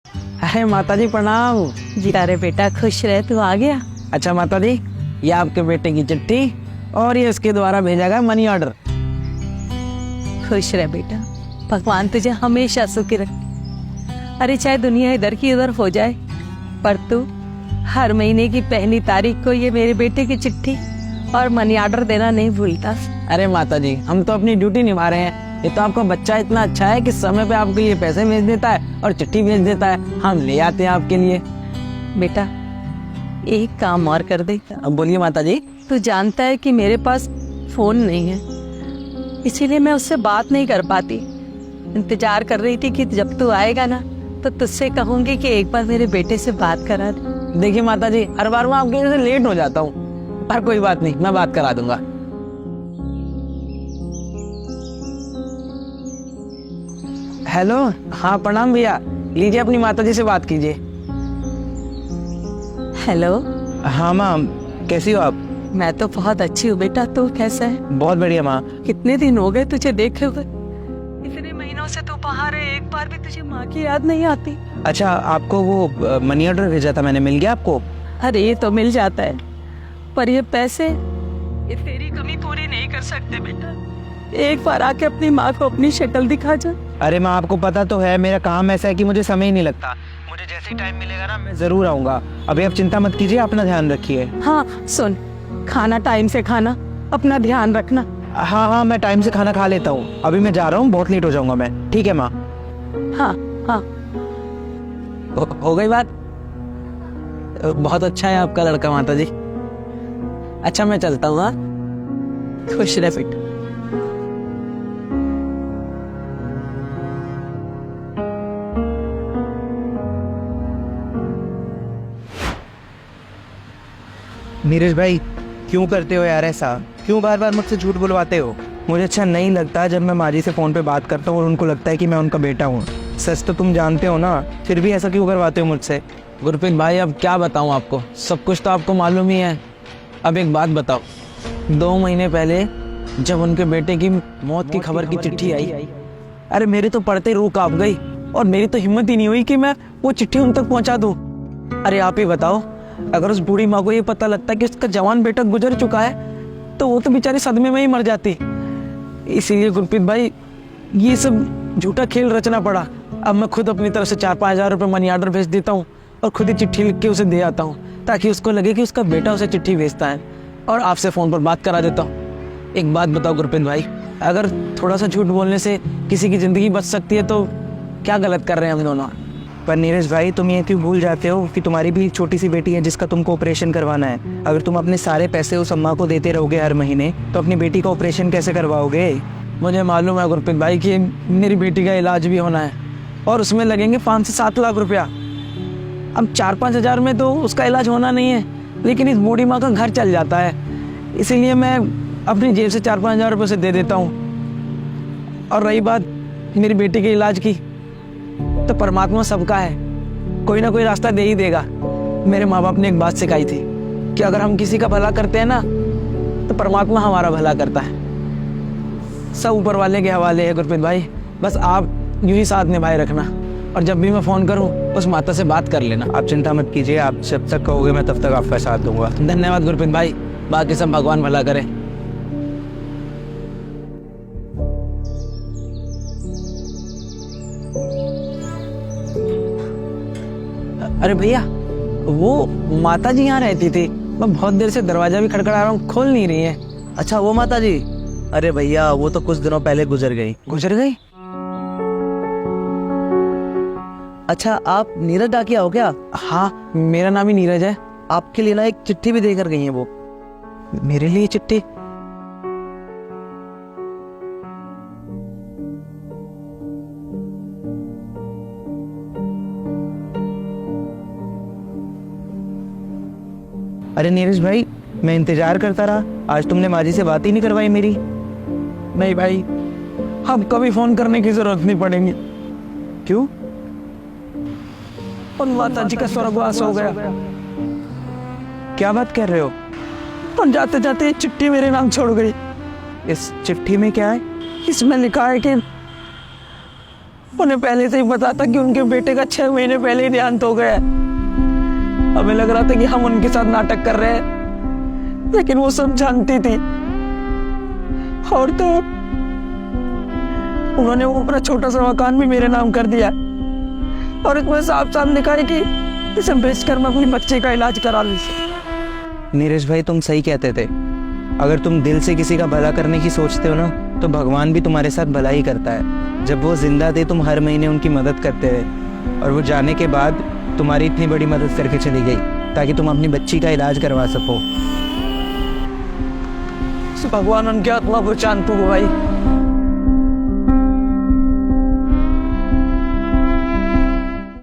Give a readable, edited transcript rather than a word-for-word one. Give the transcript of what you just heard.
अरे माता जी प्रणाम। जी अरे बेटा खुश रहे, तू आ गया। अच्छा माता जी, ये आपके बेटे की चिट्ठी और ये इसके द्वारा भेजा गया मनी ऑर्डर। खुश रहे बेटा, भगवान तुझे हमेशा सुखी रखे। अरे चाहे दुनिया इधर की उधर हो जाए, पर तू हर महीने की पहली तारीख को ये मेरे बेटे की चिट्ठी और मनी ऑर्डर देना नहीं भूलता। अरे माता जी, हम तो अपनी ड्यूटी निभा रहे हैं। ये तो आपका बच्चा इतना अच्छा है कि समय पे आपके लिए पैसे भेज देता है और चिट्ठी भेज देता है, हम ले आते हैं आपके लिए। बेटा एक काम और कर दे। अब बोलिए माता जी। तू जानता है कि मेरे पास फोन नहीं है, इसीलिए मैं उससे बात नहीं कर पाती। इंतजार कर रही थी कि जब तू आएगा ना तो तुझसे कहूंगी कि एक बार मेरे बेटे से बात करा दे। देखिए माता जी, हर बार मैं आपके वजह से लेट हो जाता हूँ, पर कोई बात नहीं, मैं बात करा दूंगा। हेलो, हाँ प्रणाम भैया, लीजिए अपनी माता जी से बात कीजिए। हेलो। हाँ माँ, कैसी हो आप? मैं तो बहुत अच्छी हूँ बेटा, तू कैसा है? बहुत बढ़िया माँ। कितने दिन हो गए तुझे देखे हुए, इतने महीनों से तू बाहर है, एक बार भी तुझे माँ की याद नहीं आती? अच्छा, आपको वो मनी ऑर्डर भेजा था मैंने, मिल गया आपको? अरे ये तो मिल जाता है, पर ये पैसे ये तेरी कमी पूरी नहीं कर सकते बेटा। एक बार आके अपनी माँ को अपनी शक्ल दिखा जा। अरे माँ, आपको पता तो है मेरा काम ऐसा है कि मुझे समय ही नहीं लगता। मुझे जैसे ही टाइम मिलेगा ना मैं जरूर आऊंगा। अभी आप चिंता मत कीजिए, अपना ध्यान रखिए। हाँ सुन, खाना टाइम से खाना, अपना ध्यान रखना। हाँ हाँ, मैं टाइम से खाना खा लेता हूँ। अभी मैं जा रहा हूँ, बहुत लेट हो जाऊंगा मैं। ठीक है माँ? हाँ हाँ। हो गई बात। बहुत अच्छा है आपका लड़का माता जी। अच्छा मैं चलता हूँ। हाँ, खुश रह बेटा। नीरज भाई, क्यों करते हो यार ऐसा? क्यों बार बार मुझसे झूठ बुलवाते हो? मुझे अच्छा नहीं लगता जब मैं माँ जी से फ़ोन पे बात करता हूँ और उनको लगता है कि मैं उनका बेटा हूँ। सच तो तुम जानते हो ना, फिर भी ऐसा क्यों करवाते हो मुझसे? गुरप्रीत भाई, अब क्या बताऊँ आपको, सब कुछ तो आपको मालूम ही है। अब एक बात बताओ, 2 महीने पहले जब उनके बेटे की मौत की खबर की चिट्ठी आई, अरे मेरे तो पढ़ते ही रूह कांप गई और मेरी तो हिम्मत ही नहीं हुई कि मैं वो चिट्ठी उन तक पहुंचा दूं। अरे आप ही बताओ, अगर उस बूढ़ी माँ को ये पता लगता कि उसका जवान बेटा गुजर चुका है तो वो तो बेचारी सदमे में ही मर जाती। इसीलिए गुरप्रीत भाई, ये सब झूठा खेल रचना पड़ा। अब मैं खुद अपनी तरफ से 4-5 हज़ार रुपये मनी ऑर्डर भेज देता हूँ और खुद ही चिट्ठी लिख के उसे दे आता हूँ, ताकि उसको लगे कि उसका बेटा उसे चिट्ठी भेजता है, और आपसे फ़ोन पर बात करा देता हूँ। एक बात बताओ गुरप्रीत भाई, अगर थोड़ा सा झूठ बोलने से किसी की ज़िंदगी बच सकती है तो क्या गलत कर रहे हैं हम दोनों? पर नीरज भाई, तुम ये क्यों भूल जाते हो कि तुम्हारी भी एक छोटी सी बेटी है जिसका तुमको ऑपरेशन करवाना है। अगर तुम अपने सारे पैसे उस अम्मा को देते रहोगे हर महीने, तो अपनी बेटी का ऑपरेशन कैसे करवाओगे? मुझे मालूम है गुरप्रीत भाई कि मेरी बेटी का इलाज भी होना है और उसमें लगेंगे 5 से 7 लाख रुपया। अब 4-5 हज़ार में तो उसका इलाज होना नहीं है, लेकिन इस बूढ़ी माँ का घर चल जाता है। इसीलिए मैं अपनी जेब से 4-5 हज़ार रुपये से दे देता हूँ। और रही बात मेरी बेटी के इलाज की, तो परमात्मा सबका है, कोई ना कोई रास्ता दे ही देगा। मेरे माँ बाप ने एक बात सिखाई थी कि अगर हम किसी का भला करते हैं ना तो परमात्मा हमारा भला करता है। सब ऊपर वाले के हवाले है गुरप्रीत भाई, बस आप यूं ही साथ निभाए रखना, और जब भी मैं फ़ोन करूं उस माता से बात कर लेना। आप चिंता मत कीजिए, आप जब तक कहोगे मैं तब तक आपका साथ दूंगा। धन्यवाद गुरप्रीत भाई, बाकी सब भगवान भला करे। अरे भैया, वो माता जी यहाँ रहती थी, मैं बहुत देर से दरवाजा भी खड़खड़ा रहा हूँ, खोल नहीं रही है। अच्छा, वो माता जी? अरे भैया, वो तो कुछ दिनों पहले गुजर गई। गुजर गई? अच्छा, आप नीरज डाकिया हो क्या? हाँ, मेरा नाम ही नीरज है। आपके लिए ना एक चिट्ठी भी देकर गई है वो। मेरे लिए चिट्ठी? अरे नीरज भाई, मैं इंतजार करता रहा, आज तुमने माँ जी से बात ही नहीं करवाई मेरी। नहीं भाई, अब कभी फोन करने की जरूरत नहीं पड़ेगी। क्यों? और माता जी का स्वर्गवास हो गया। क्या बात कर रहे हो? और जाते जाते चिट्ठी मेरे नाम छोड़ गई। इस चिट्ठी में क्या है? इसमें लिखा है कि उन्हें पहले से ही पता था कि उनके बेटे का 6 महीने पहले ही देहांत हो गया है। हमें लग रहा था कि हम उनके साथ नाटक कर रहे हैं, लेकिन वो सब जानती थी। और तो उन्होंने वो अपना छोटा सा मकान भी मेरे नाम कर दिया और इसमें साफ साफ लिखा है कि इसे बेचकर मैं अपनी बच्चे का इलाज करा लूं। नीरज भाई तुम सही कहते थे। अगर तुम दिल से किसी का भला करने की सोचते हो ना, तो भगवान भी तुम्हारे साथ भला ही करता है। जब वो जिंदा थे तुम हर महीने उनकी मदद करते थे, और वो जाने के बाद तुम्हारी इतनी बड़ी मदद करके चली गई ताकि तुम अपनी बच्ची का इलाज करवा सको। भगवान उनकी आत्मा को शांत हो भाई।